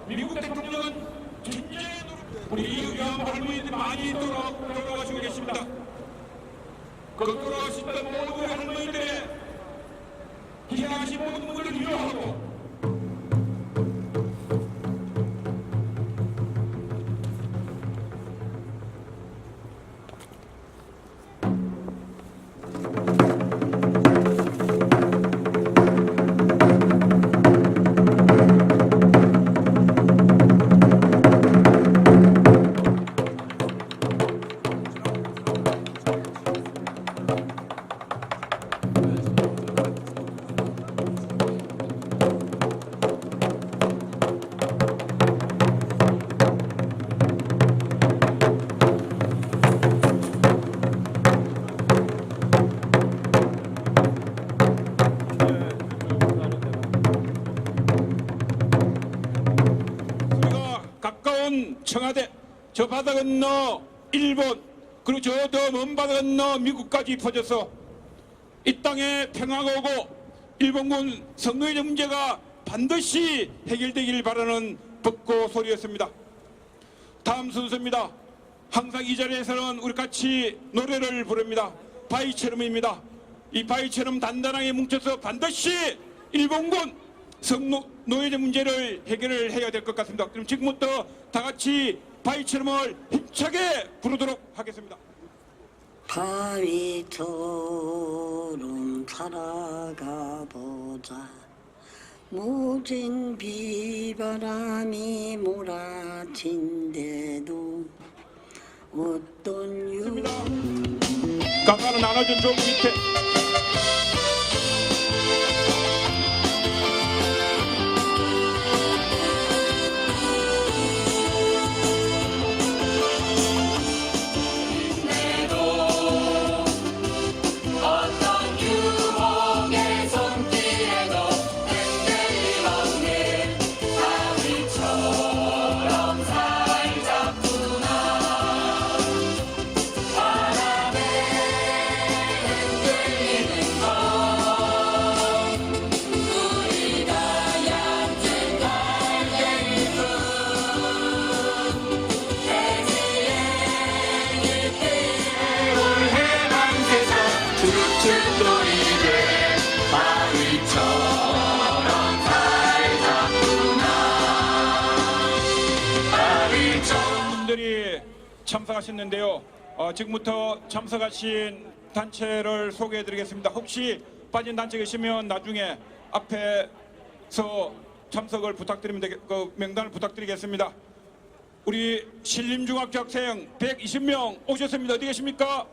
미국 대통령은 전쟁에 우리 이유경 할머니들이 많이 돌아가시고 계십니다. 그 돌아가셨던 모든 할머니들의 희생하신 모든 분들을 위로하고 청와대, 저 바다 건너 일본, 그리고 저 더 먼 바다 건너 미국까지 퍼져서 이 땅에 평화가 오고 일본군 성노예제 문제가 반드시 해결되길 바라는 벚꽃 소리였습니다. 다음 순서입니다. 항상 이 자리에서는 우리 같이 노래를 부릅니다. 바위처럼입니다. 이 바위처럼 단단하게 뭉쳐서 반드시 일본군 성노예제 문제를 해결을 해야 될 것 같습니다. 그럼 지금부터 다 같이 바위처럼을 힘차게 부르도록 하겠습니다. 바위처럼 살아가 보자. 모진 비바람이 몰아친데도 어떤 유 강가는 나눠준 저 밑에 참석하셨는데요. 지금부터 참석하신 단체를 소개해드리겠습니다. 혹시 빠진 단체 계시면 나중에 앞에서 참석을 부탁드립니다. 그 명단을 부탁드리겠습니다. 우리 신림중학교 학생 120명 오셨습니다. 어디 계십니까?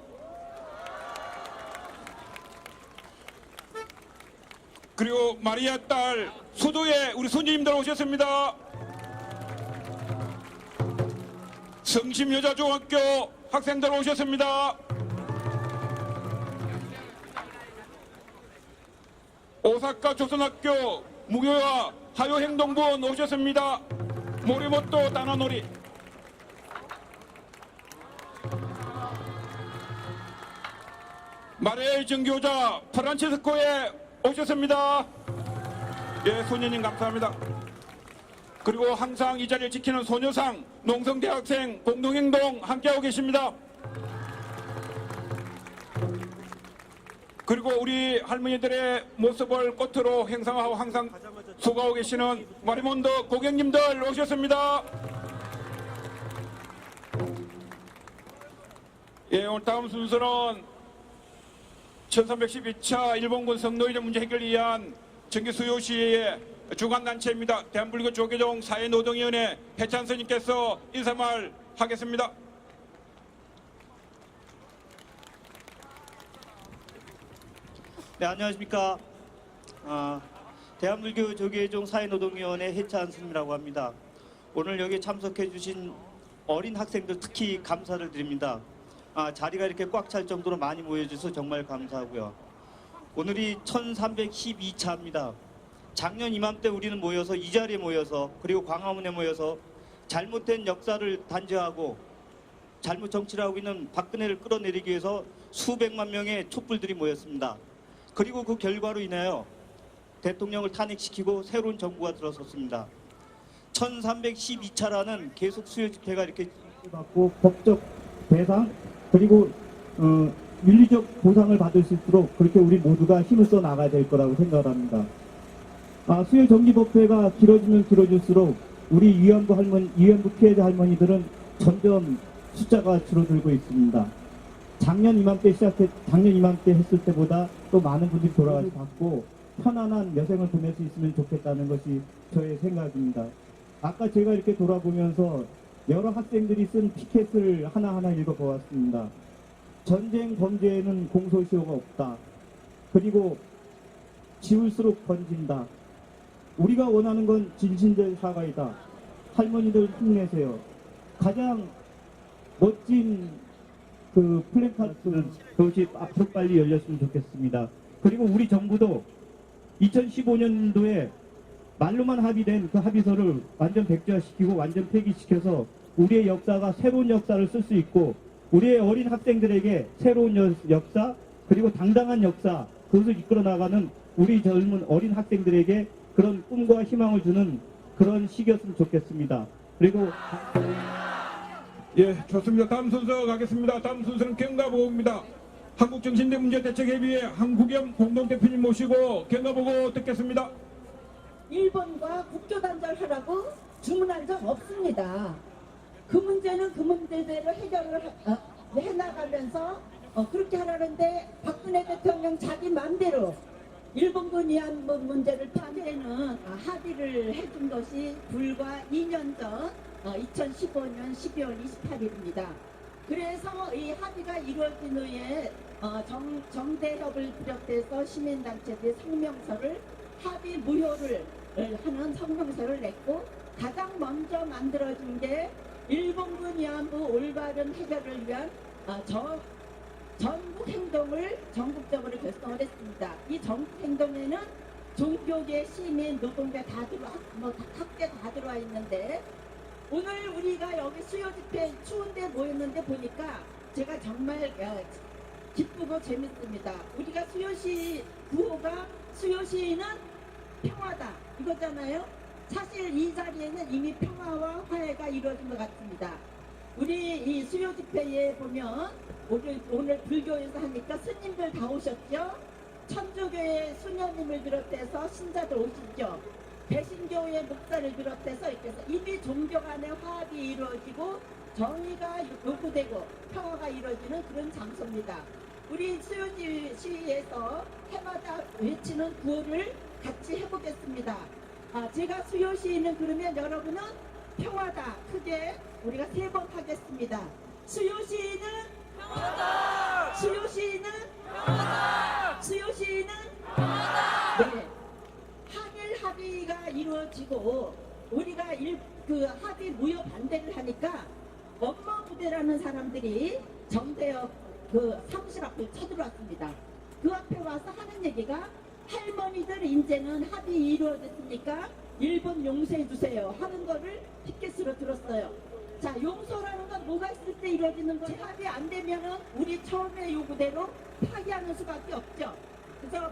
그리고 마리아 딸 수도에 우리 손주님들 오셨습니다. 성심여자중학교 학생들 오셨습니다. 오사카 조선학교 무교와 하요행동부원 오셨습니다. 모리모토 다나노리. 마레이 정교자 프란체스코에 오셨습니다. 예, 소녀님 감사합니다. 그리고 항상 이 자리를 지키는 소녀상 농성대학생 공동행동 함께하고 계십니다. 그리고 우리 할머니들의 모습을 꽃으로 행상하고 항상 수고하고 계시는 마리몬드 고객님들 오셨습니다. 예, 오늘 다음 순서는 1312차 일본군 성노예제 문제 해결을 위한 정기수요시의 주관단체입니다. 대한불교 조계종 사회노동위원회 해찬스님께서 인사말 하겠습니다. 네, 안녕하십니까. 대한불교 조계종 사회노동위원회 해찬스님이라고 합니다. 오늘 여기 참석해 주신 어린 학생들 특히 감사를 드립니다. 자리가 이렇게 꽉 찰 정도로 많이 모여주셔서 정말 감사하고요. 오늘이 1312차입니다. 작년 이맘때 우리는 모여서 이 자리에 모여서 그리고 광화문에 모여서 잘못된 역사를 단죄하고 잘못 정치를 하고 있는 박근혜를 끌어내리기 위해서 수백만 명의 촛불들이 모였습니다. 그리고 그 결과로 인하여 대통령을 탄핵시키고 새로운 정부가 들어섰습니다. 1312차라는 계속 수요 집회가 이렇게 받고 법적 배상 그리고 윤리적 보상을 받을 수 있도록 그렇게 우리 모두가 힘을 써 나가야 될 거라고 생각을 합니다. 수요 정기 법회가 길어지면 길어질수록 우리 위안부 피해자 할머니들은 점점 숫자가 줄어들고 있습니다. 작년 이맘때 했을 때보다 또 많은 분들이 돌아가시 받고 편안한 여생을 보낼 수 있으면 좋겠다는 것이 저의 생각입니다. 아까 제가 이렇게 돌아보면서 여러 학생들이 쓴 피켓을 하나하나 읽어보았습니다. 전쟁 범죄에는 공소시효가 없다. 그리고 지울수록 번진다. 우리가 원하는 건 진실된 사과이다. 할머니들 힘내세요. 가장 멋진 그 플랜카드 그것이 앞으로 빨리 열렸으면 좋겠습니다. 그리고 우리 정부도 2015년도에 말로만 합의된 그 합의서를 완전 백지화시키고 완전 폐기시켜서 우리의 역사가 새로운 역사를 쓸 수 있고 우리의 어린 학생들에게 새로운 역사 그리고 당당한 역사 그것을 이끌어 나가는 우리 젊은 어린 학생들에게 그런 꿈과 희망을 주는 그런 시기였으면 좋겠습니다. 그리고 예, 좋습니다. 다음 순서 가겠습니다. 다음 순서는 경과보고입니다. 한국정신대문제대책회의회 한국영 공동대표님 모시고 경과보고 듣겠습니다. 일본과 국교단절하라고 주문한 적 없습니다. 그 문제는 그 문제대로 해결을 해나가면서 그렇게 하라는데 박근혜 대통령 자기 마음대로 일본군 위안부 문제를 판례는 합의를 해준 것이 불과 2년 전 2015년 12월 28일입니다. 그래서 이 합의가 이루어진 후에 정대협을 비롯해서 시민단체들의 성명서를 합의 무효를 하는 성명서를 냈고 가장 먼저 만들어진 게 일본군 위안부 올바른 해결을 위한 전국 행동을 전국적으로 결성을 했습니다. 이 전국 행동에는 종교계, 시민, 노동자 다 학계 다 들어와 있는데 오늘 우리가 여기 수요 집회 추운데 모였는데 보니까 제가 정말 기쁘고 재밌습니다. 우리가 수요시 구호가 수요시는 평화다 이거잖아요. 사실 이 자리에는 이미 평화와 화해가 이루어진 것 같습니다. 우리 이 수요 집회에 보면 오늘 불교에서 하니까 스님들 다 오셨죠. 천주교의 수녀님을 비롯해서 신자들 오시죠. 배신교의 목사를 비롯해서 이렇게 해서 이미 종교 간의 화합이 이루어지고 정의가 요구되고 평화가 이루어지는 그런 장소입니다. 우리 수요시에서 해마다 외치는 구호를 같이 해보겠습니다. 제가 수요시는 그러면 여러분은 평화다 크게 우리가 3번 하겠습니다. 수요시는 평화다. 수요시는 평화다. 수요시는 평화다. 네. 한일 합의가 이루어지고 우리가 그 합의 무효 반대를 하니까 원모부대라는 사람들이 정대협 그 사무실 앞에 쳐들어왔습니다. 그 앞에 와서 하는 얘기가 할머니들 이제는 합의 이루어졌으니까 일본 용서해 주세요 하는 거를 피켓으로 들었어요. 자, 용서라는 건 뭐가 있을 때 이루어지는 거예요? 합의 안 되면은 우리 처음에 요구대로 파기하는 수밖에 없죠. 그래서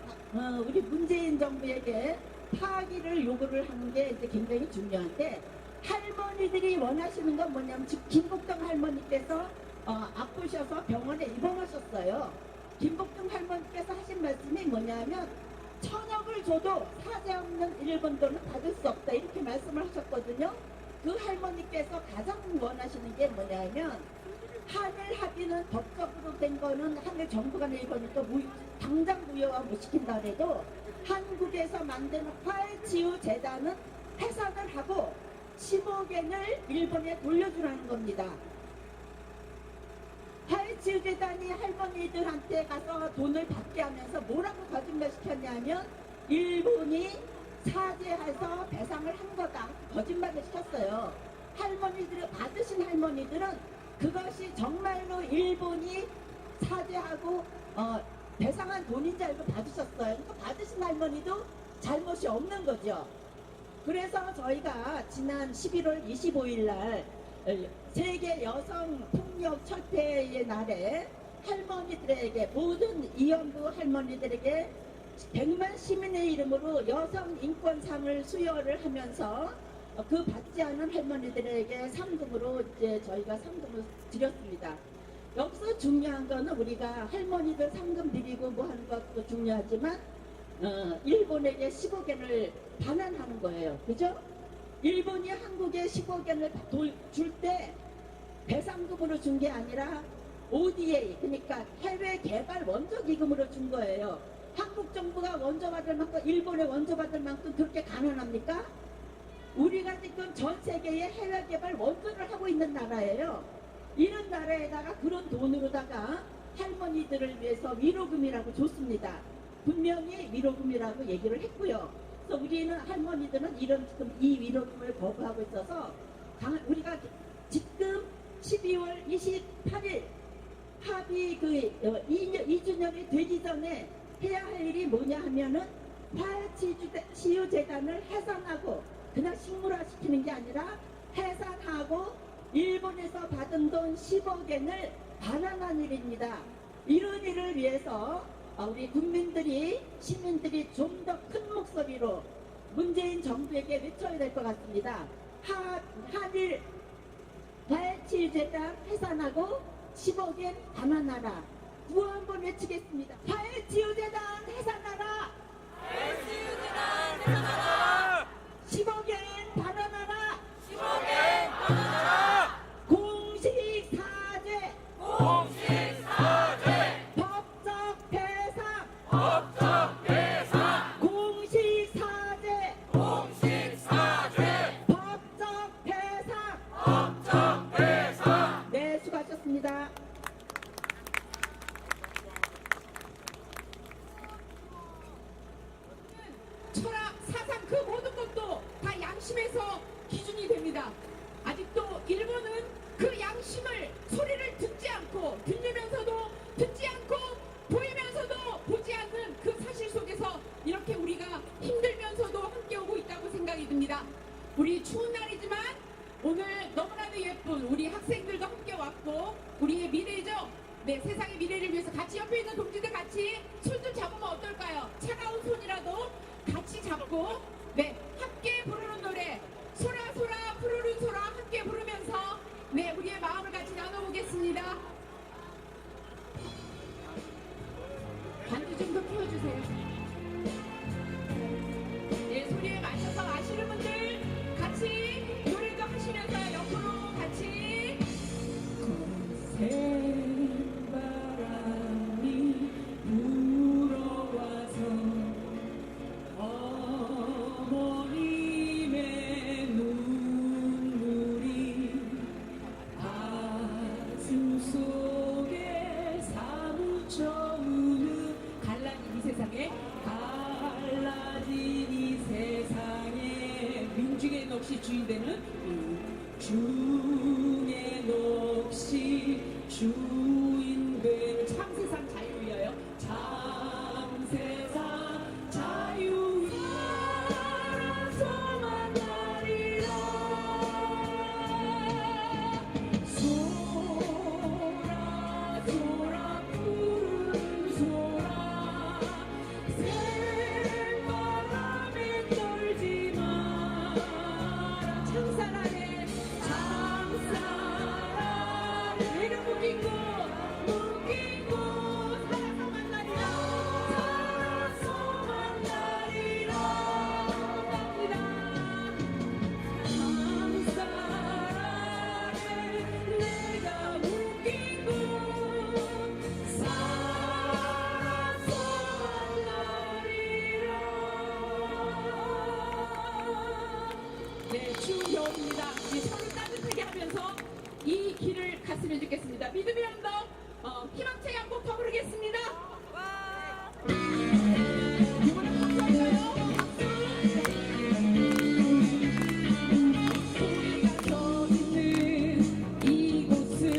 우리 문재인 정부에게 파기를 요구를 하는 게 이제 굉장히 중요한데 할머니들이 원하시는 건 뭐냐면 지금 김복동 할머니께서 아프셔서 병원에 입원하셨어요. 김복동 할머니께서 하신 말씀이 뭐냐면 천억을 줘도 사죄 없는 일본 돈은 받을 수 없다 이렇게 말씀을 하셨거든요. 그 할머니께서 가장 원하시는 게 뭐냐면 한일 합의는 법적으로 된 거는 한일 정부가 낼 거니까 당장 무효화 못 시킨다 해도 한국에서 만든 화해치유 재단은 해산을 하고 15억엔을 일본에 돌려주라는 겁니다. 화해치유재단이 할머니들한테 가서 돈을 받게 하면서 뭐라고 거짓말 시켰냐면 일본이 사죄해서 배상을 한 거다 거짓말을 시켰어요. 받으신 할머니들은 그것이 정말로 일본이 사죄하고 배상한 돈인 줄 알고 받으셨어요. 그러니까 받으신 할머니도 잘못이 없는 거죠. 그래서 저희가 지난 11월 25일 날 세계 여성 폭력 철폐의 날에 할머니들에게 모든 위안부 할머니들에게 100만 시민의 이름으로 여성 인권상을 수여를 하면서 그 받지 않은 할머니들에게 상금으로 이제 저희가 상금을 드렸습니다. 여기서 중요한 거는 우리가 할머니들 상금 드리고 뭐 하는 것도 중요하지만 일본에게 15gen을 반환하는 거예요. 그죠? 일본이 한국에 15gen을 줄 때 배상금으로 준 게 아니라 ODA, 그러니까 해외 개발 원조 기금으로 준 거예요. 한국 정부가 원조 받을 만큼 일본에 원조 받을 만큼 그렇게 가난합니까? 우리가 지금 전 세계에 해외 개발 원조를 하고 있는 나라예요. 이런 나라에다가 그런 돈으로다가 할머니들을 위해서 위로금이라고 줬습니다. 분명히 위로금이라고 얘기를 했고요. 그래서 우리는 할머니들은 이런 지금 이 위로금을 거부하고 있어서 우리가 지금 12월 28일 합의 2주년이 되기 전에 해야 할 일이 뭐냐 하면은 화해치유재단을 해산하고 그냥 식물화시키는 게 아니라 해산하고 일본에서 받은 돈 10억엔을 반환한 일입니다. 이런 일을 위해서 우리 국민들이 시민들이 좀 더 큰 목소리로 문재인 정부에게 외쳐야 될 것 같습니다. 한일 화해치유재단 해산하고 10억엔 반환하라. 구호 한번 외치겠습니다. 화해치유재단 해산하라. 화해치유재단 해산하라. 10억엔 반환하라. 10억엔 반환하라. 공식사죄. 공식사죄. 법적 배상. 법적 배상. 공식사죄. 공식사죄. 법적 배상. 법적 배상. 네, 수고하셨습니다. 철학, 사상 그 모든 것도 다 양심에서 기준이 됩니다. 아직도 일본은 그 양심을 소리를 듣지 않고 들리면서도 듣지 않고 보이면서도 보지 않는 그 사실 속에서 이렇게 우리가 힘들면서도 함께 오고 있다고 생각이 듭니다. 우리 추운 날이지만 오늘 너무나도 예쁜 우리 학생들도 함께 왔고 우리의 미래죠. 네, 세상의 미래를 위해서 같이 옆에 있는 동지들 같이 손 좀 잡으면 어떨까요? 차가운 손이라도 같이 잡고 네 함께 부르는 노래 소라 소라 푸르른 소라 함께 부르면서 네 우리의 마음을 같이 나눠보겠습니다. 반주 좀 더 펴주세요. 네 소리에 맞춰서 아시는 분들 같이 노래도 하시면서 옆으로 같이 거센 바람이 불어와서 어머님의 눈물이 가슴 속에 사무쳐 우는 갈라진 이 세상에 갈라진 이 세상에 민중의 넋이 주인되는 중의 넋이 주인되는 참세상 자유 위하여 참세상 자유 위하여서 만나리라. 소라 소라 푸른 소라 새바람에 떨지 마라. 창살아래 창살아래 내가 묶인 곳 살아서 만나리라. 살아서 만나리라. 창살아래 내가 묶인 곳 살아서 만나리라. 네, 추운 겨울입니다. 우리 서로 따뜻하게 하면서 이 길을 갔으면 좋겠습니다. 믿음의 언덕 희망차게 한곡 더 부르겠습니다. 이번에 박수 할까요? 우리가 서 있는 이곳은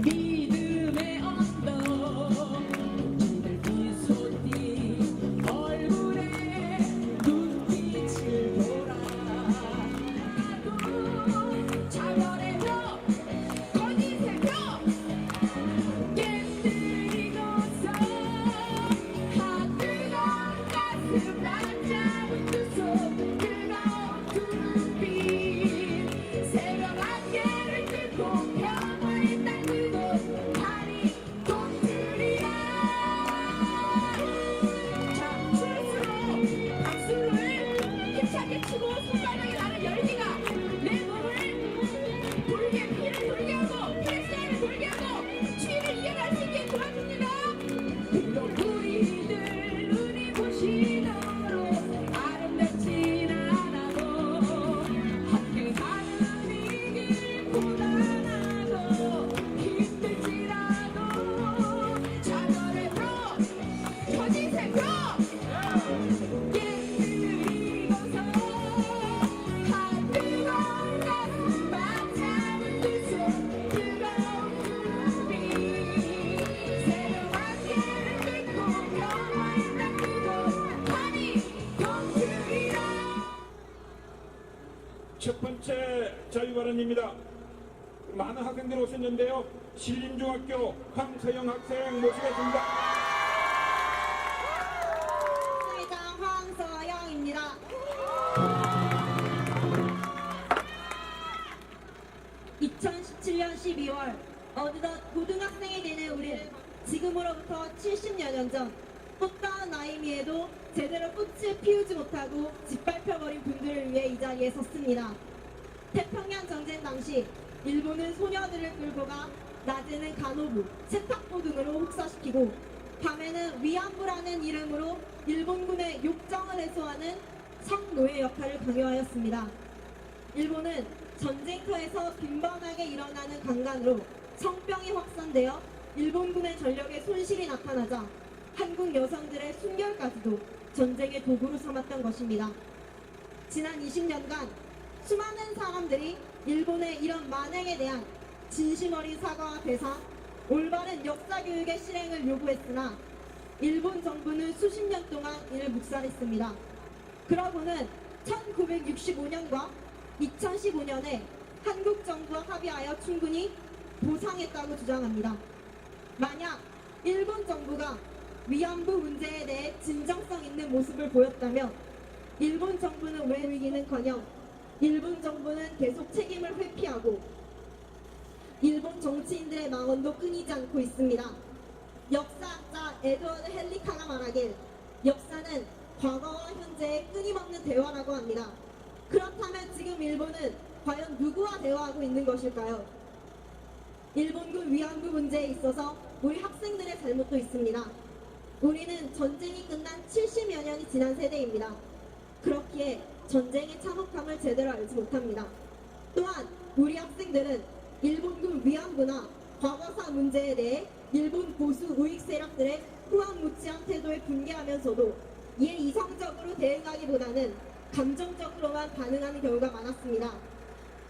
믿음의 언덕. 동지들 비솟이 얼굴에 눈빛을 보라. 자멸의 벽 거짓의 벽 깨뜨리고서 첫 번째 자유발언입니다. 많은 학생들이 오셨는데요. 신림중학교 황서영 학생 모시겠습니다. 회장 황서영입니다. (2017년 12월) 어느덧 고등학생이 되는 우리는 지금으로부터 70여 년 전 꽃다운 나이미에도 제대로 꽃을 피우지 못하고 짓밟혀버린 분들을 위해 이 자리에 섰습니다. 태평양 전쟁 당시 일본은 소녀들을 끌고 가 낮에는 간호부, 세탁부 등으로 혹사시키고 밤에는 위안부라는 이름으로 일본군의 욕정을 해소하는 성노예 역할을 강요하였습니다. 일본은 전쟁터에서 빈번하게 일어나는 강간으로 성병이 확산되어 일본군의 전력에 손실이 나타나자 한국 여성들의 순결까지도 전쟁의 도구로 삼았던 것입니다. 지난 20년간 수많은 사람들이 일본의 이런 만행에 대한 진심 어린 사과와 배상, 올바른 역사 교육의 실행을 요구했으나 일본 정부는 수십 년 동안 이를 묵살했습니다. 그러고는 1965년과 2015년에 한국 정부와 합의하여 충분히 보상했다고 주장합니다. 만약 일본 정부가 위안부 문제에 대해 진정성 있는 모습을 보였다면 일본 정부는 왜 보이기는커녕 일본 정부는 계속 책임을 회피하고 일본 정치인들의 망언도 끊이지 않고 있습니다. 역사학자 에드워드 헬리카가 말하길 역사는 과거와 현재의 끊임없는 대화라고 합니다. 그렇다면 지금 일본은 과연 누구와 대화하고 있는 것일까요? 일본군 위안부 문제에 있어서 우리 학생들의 잘못도 있습니다. 우리는 전쟁이 끝난 70여 년이 지난 세대입니다. 그렇기에 전쟁의 참혹함을 제대로 알지 못합니다. 또한 우리 학생들은 일본군 위안부나 과거사 문제에 대해 일본 보수 우익 세력들의 후한무치한 태도에 분개하면서도 이에 이성적으로 대응하기보다는 감정적으로만 반응하는 경우가 많았습니다.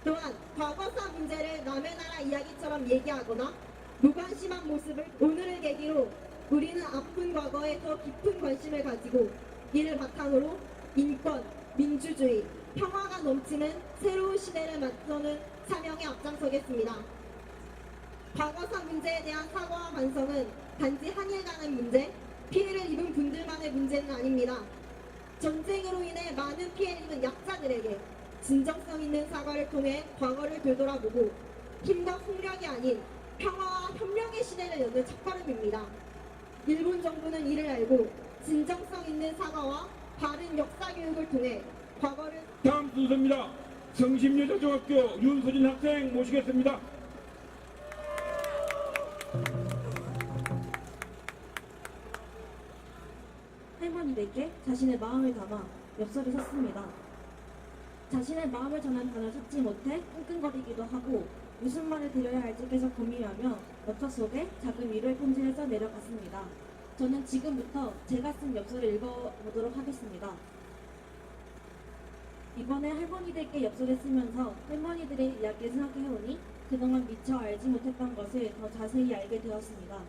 또한 과거사 문제를 남의 나라 이야기처럼 얘기하거나 무관심한 모습을 오늘을 계기로 우리는 아픈 과거에 더 깊은 관심을 가지고 이를 바탕으로 인권, 민주주의, 평화가 넘치는 새로운 시대를 맞서는 사명에 앞장서겠습니다. 과거사 문제에 대한 사과와 반성은 단지 한일 간의 문제, 피해를 입은 분들만의 문제는 아닙니다. 전쟁으로 인해 많은 피해를 입은 약자들에게 진정성 있는 사과를 통해 과거를 되돌아보고 힘과 폭력이 아닌 평화와 협력의 시대를 여는 첫걸음입니다. 일본 정부는 이를 알고 진정성 있는 사과와 바른 역사 교육을 통해 과거를 다음 순서입니다. 성심여자중학교 윤소진 학생 모시겠습니다. 할머니들께 자신의 마음을 담아 엽서를 썼습니다. 자신의 마음을 전한 단어를 찾지 못해 끙끙거리기도 하고 무슨 말을 드려야 할지 계속 고민하며 엽서 속에 작은 위로의 편지를 써 내려갔습니다. 저는 지금부터 제가 쓴 엽서를 읽어보도록 하겠습니다. 이번에 할머니들께 엽서를 쓰면서 할머니들의 이야기를 생각해오니 그동안 미처 알지 못했던 것을 더 자세히 알게 되었습니다.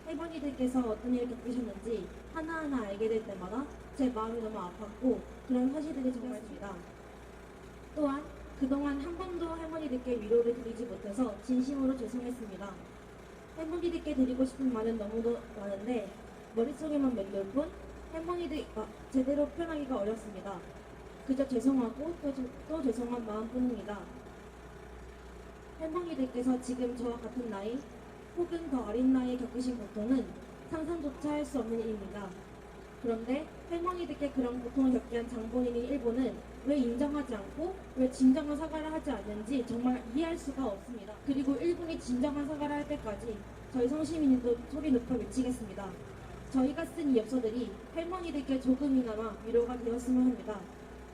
할머니들께서 어떤 일을 겪으셨는지 하나하나 알게 될 때마다 제 마음이 너무 아팠고 그런 사실들이 생겼습니다. 또한 그동안 한 번도 할머니들께 위로를 드리지 못해서 진심으로 죄송했습니다. 할머니들께 드리고 싶은 말은 너무도 많은데 머릿속에만 맴돌 뿐 할머니들과 제대로 표현하기가 어렵습니다. 그저 죄송하고 또 죄송한 마음뿐입니다. 할머니들께서 지금 저와 같은 나이 혹은 더 어린 나이에 겪으신 고통은 상상조차 할 수 없는 일입니다. 그런데 할머니들께 그런 고통을 겪게 한 장본인인 일본은 왜 인정하지 않고 왜 진정한 사과를 하지 않는지 정말 이해할 수가 없습니다. 그리고 일본이 진정한 사과를 할 때까지 저희 성시민들도 소리 높여 외치겠습니다. 저희가 쓴 이 엽서들이 할머니들께 조금이나마 위로가 되었으면 합니다.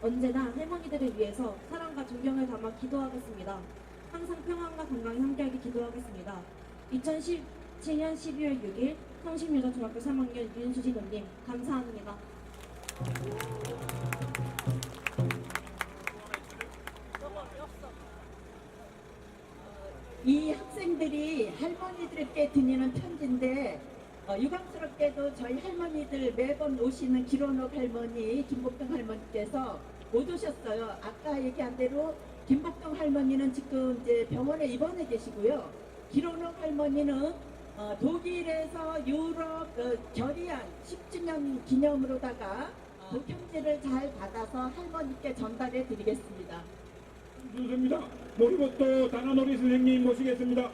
언제나 할머니들을 위해서 사랑과 존경을 담아 기도하겠습니다. 항상 평안과 건강이 함께하길 기도하겠습니다. 2017년 12월 6일 성심여자중학교 3학년 윤수진호님 감사합니다. 이 학생들이 할머니들께 드리는 편지인데 유감스럽게도 저희 할머니들 매번 오시는 기론옥 할머니, 김복동 할머니께서 못 오셨어요. 아까 얘기한 대로 김복동 할머니는 지금 이제 병원에 입원해 계시고요. 기론옥 할머니는 독일에서 유럽 결의안 10주년 기념으로다가 도편지를 잘 받아서 할머니께 전달해 드리겠습니다. 좋습니다. 모리고또 다나노리 선생님 모시겠습니다.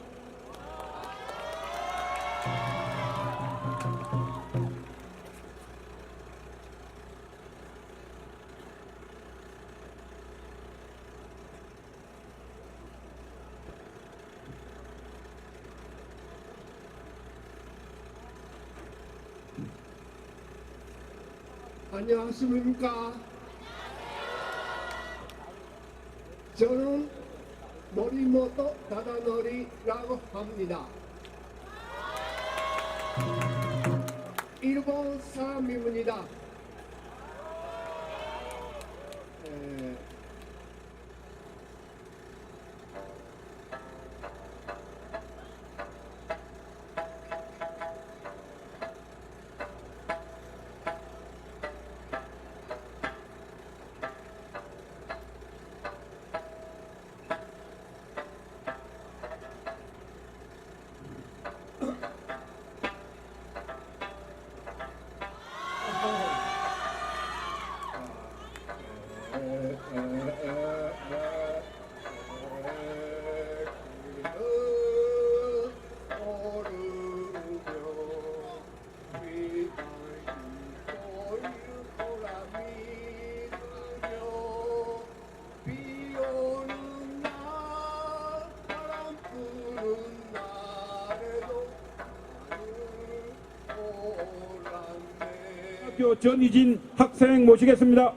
안녕하십니까? 저는 모리모토 다다노리라고 합니다. 일본 사람입니다. 학교 전희진 학생 모시겠습니다.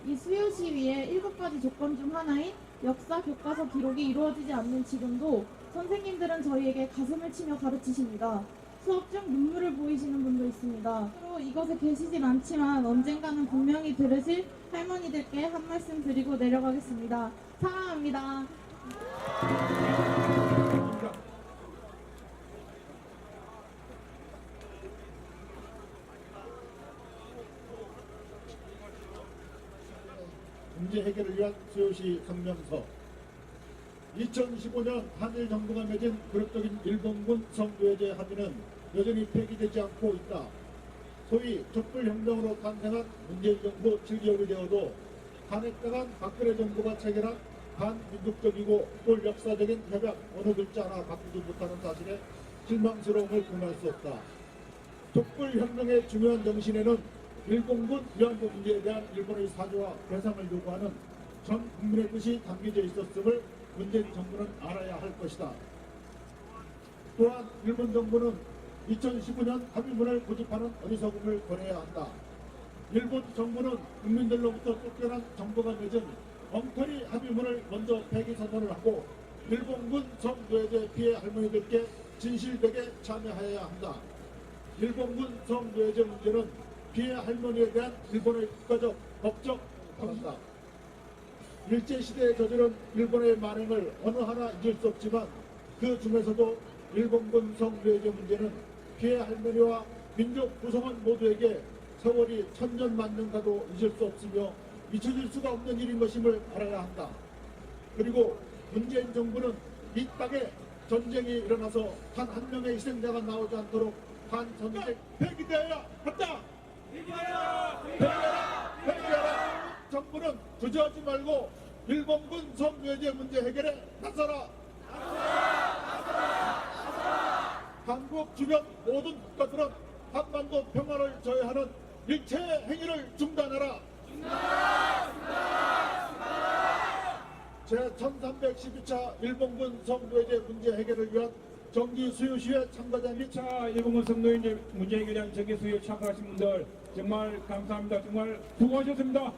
이 수요 시위의 7가지 조건 중 하나인 역사 교과서 기록이 이루어지지 않는 지금도 선생님들은 저희에게 가슴을 치며 가르치십니다. 수업 중 눈물을 보이시는 분도 있습니다. 서로 이곳에 계시진 않지만 언젠가는 분명히 들으실 할머니들께 한 말씀 드리고 내려가겠습니다. 사랑합니다. 문제 해결을 위한 수요시 성명서. 2015년 한일 정부가 맺은 그룹적인 일본군 성노예제 합의는 여전히 폐기되지 않고 있다. 소위 촛불혁명으로 탄생한 문재인 정부 7개월이 되어도 탄핵당한 박근혜 정부가 체결한 반민족적이고 또 역사적인 협약 어느 글자 하나 바꾸지 못하는 사실에 실망스러움을 금할 수 없다. 촛불혁명의 중요한 정신에는 일본군 위안부 문제에 대한 일본의 사죄와 배상을 요구하는 전 국민의 뜻이 담겨져 있었음을 문재인 정부는 알아야 할 것이다. 또한 일본 정부는 2019년 합의문을 고집하는 어리석음을 버려야 한다. 일본 정부는 국민들로부터 쫓겨난 정부가 맺은 엉터리 합의문을 먼저 폐기 선언을 하고 일본군 성노예제 피해 할머니들께 진실되게 참여해야 한다. 일본군 성노예제 문제는 피해 할머니에 대한 일본의 국가적, 법적 방다. 일제시대에 저지른 일본의 만행을 어느 하나 잊을 수 없지만 그 중에서도 일본군 성노예제 문제는 피해 할머니와 민족 구성원 모두에게 세월이 천년 만년 가도 잊을 수 없으며 잊혀질 수가 없는 일인 것임을 알아야 한다. 그리고 문재인 정부는 이 땅에 전쟁이 일어나서 단 한 명의 희생자가 나오지 않도록 한전쟁 폐기되어야 한다. 폐기하라. 정부는 주저하지 말고 일본군 성노예제 문제 해결에 나서라. 한국 주변 모든 국가들은 한반도 평화를 저해하는 일체 행위를 중단하라. 제1312차 일본군 성노예제 문제 해결을 위한 정기 수요시에 참가자 및 일본군 성노예제 문제 해결에 대한 정기 수요 참가하신 분들 정말 감사합니다. 정말 수고하셨습니다.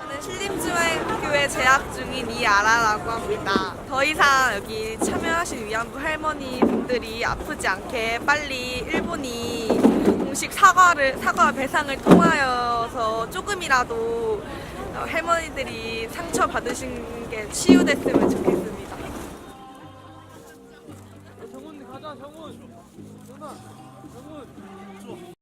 저는 신림중앙교회 재학 중인 이아라라고 합니다. 더 이상 여기 참여하신 위안부 할머니 분들이 아프지 않게 빨리 일본이 공식 사과와 배상을 통하여서 조금이라도 할머니들이 상처 받으신 게 치유됐으면 좋겠습니다. 정훈 가자, 정훈. 너무 좋아.